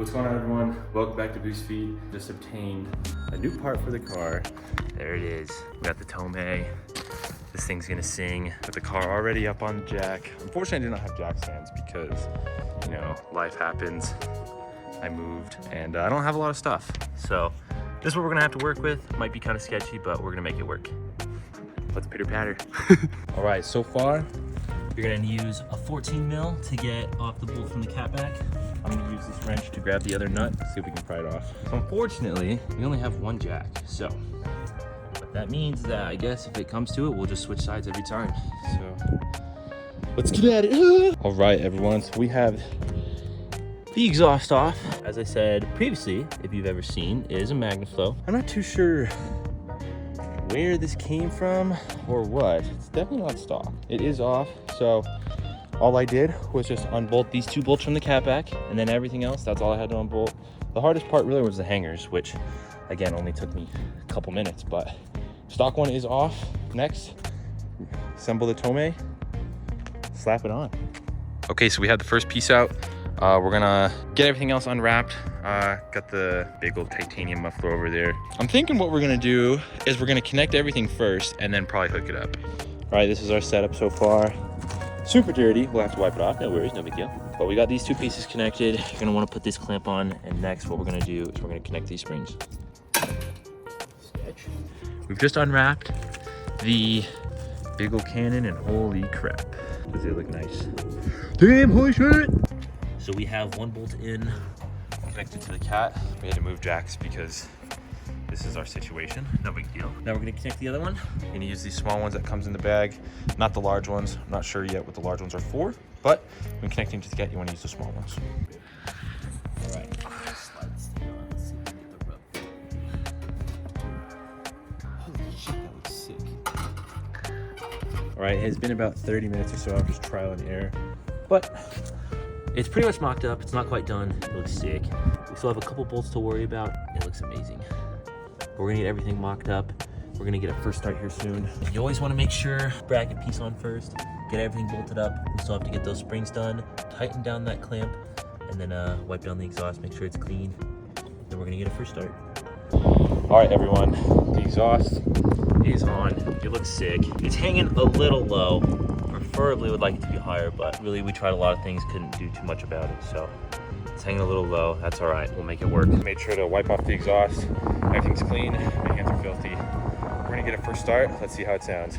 What's going on, everyone? Welcome back to Boost Feed. Just obtained a new part for the car. There it is. We got the Tomei. This thing's gonna sing with the car already up on the jack. Unfortunately, I do not have jack stands because, you know, life happens. I moved and I don't have a lot of stuff. So this is what we're gonna have to work with. Might be kind of sketchy, but we're gonna make it work. Let's pitter patter. All right, so far, you're gonna use a 14 mil to get off the bolt from the cat back. I'm gonna use this wrench to grab the other nut, see if we can pry it off. So unfortunately, we only have one jack. So what that means is that I guess if it comes to it, we'll just switch sides every time. So let's get at it. All right, everyone, so we have the exhaust off. As I said previously, if you've ever seen, it is a MagnaFlow. I'm not too sure where this came from or what. It's definitely not stock. It is off, so all I did was just unbolt these two bolts from the cat back, and then everything else, that's all I had to unbolt. The hardest part really was the hangers, which again only took me a couple minutes, but stock one is off. Next, assemble the Tomei, slap it on. Okay, so we have the first piece out. We're gonna get everything else unwrapped. Got the big old titanium muffler over there. I'm thinking what we're gonna do is we're gonna connect everything first and then probably hook it up. All right, this is our setup so far. Super dirty, we'll have to wipe it off, no worries, no big deal. But we got these two pieces connected. You're gonna wanna put this clamp on, and next what we're gonna do is we're gonna connect these springs. Sketch. We've just unwrapped the big old cannon, and holy crap, does it look nice. Damn, holy shit! So we have one bolt in, connected to the cat. We had to move jacks because this is our situation, no big deal. Now we're gonna connect the other one. We're gonna use these small ones that comes in the bag, not the large ones. I'm not sure yet what the large ones are for, but when connecting to the cat, you wanna use the small ones. All right. Holy shit, that looks sick. All right, it's been about 30 minutes or so of just trial and error, but it's pretty much mocked up. It's not quite done. It looks sick. We still have a couple bolts to worry about. It looks amazing. We're gonna get everything mocked up. We're gonna get a first start here soon. You always wanna make sure bracket piece on first, get everything bolted up. We still have to get those springs done, tighten down that clamp, and then wipe down the exhaust, make sure it's clean. Then we're gonna get a first start. All right, everyone, the exhaust is on. It looks sick. It's hanging a little low. Preferably would like it to be higher, but really we tried a lot of things, couldn't do too much about it. So it's hanging a little low. That's all right, we'll make it work. Made sure to wipe off the exhaust. Everything's clean, my hands are filthy. We're gonna get a first start. Let's see how it sounds.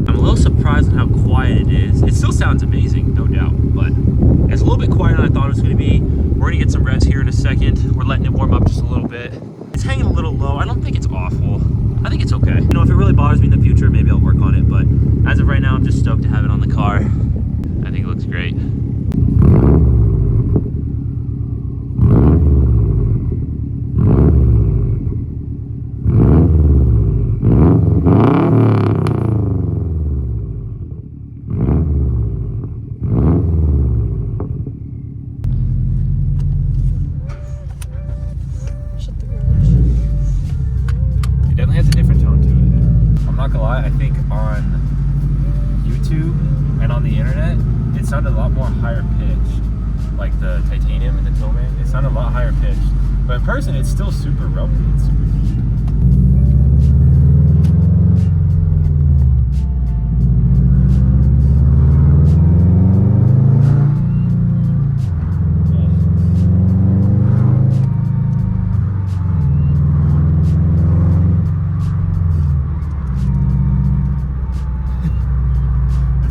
I'm a little surprised on how quiet it is. It still sounds amazing, no doubt, but it's a little bit quieter than I thought it was gonna be. We're gonna get some revs here in a second. We're letting it warm up just a little bit. It's hanging a little low. I don't think it's awful. I think it's okay. You know, if it really bothers me in the future, maybe I'll work on it, but as of right now, I'm just stoked to have it on the car. I think it looks great. I think on YouTube and on the internet, it sounded a lot more higher pitched. Like the titanium and the Tomei, it sounded a lot higher pitched. But in person, it's still super rubbly and super deep.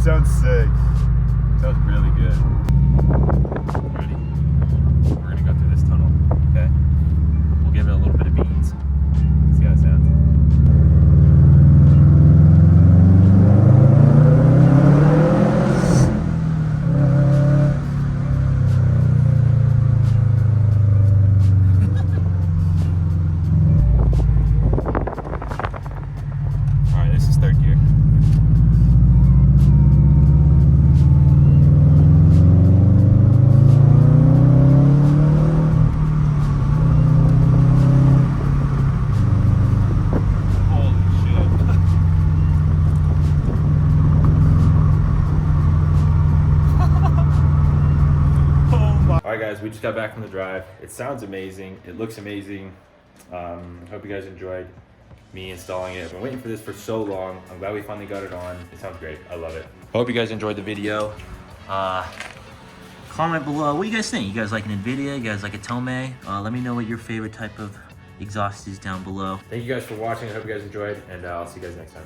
Sounds sick. Sounds really good. Ready? We're gonna go through this tunnel, okay? We'll give it a little bit of beans. guys, we just got back from the drive. It sounds amazing. It looks amazing. I hope you guys enjoyed me installing it. I've been waiting for this for so long. I'm glad we finally got it on. It sounds great. I love it. Hope you guys enjoyed the video. Comment below. What do you guys think? You guys like an NVIDIA? You guys like a Tomei? Let me know what your favorite type of exhaust is down below. Thank you guys for watching. I hope you guys enjoyed, and I'll see you guys next time.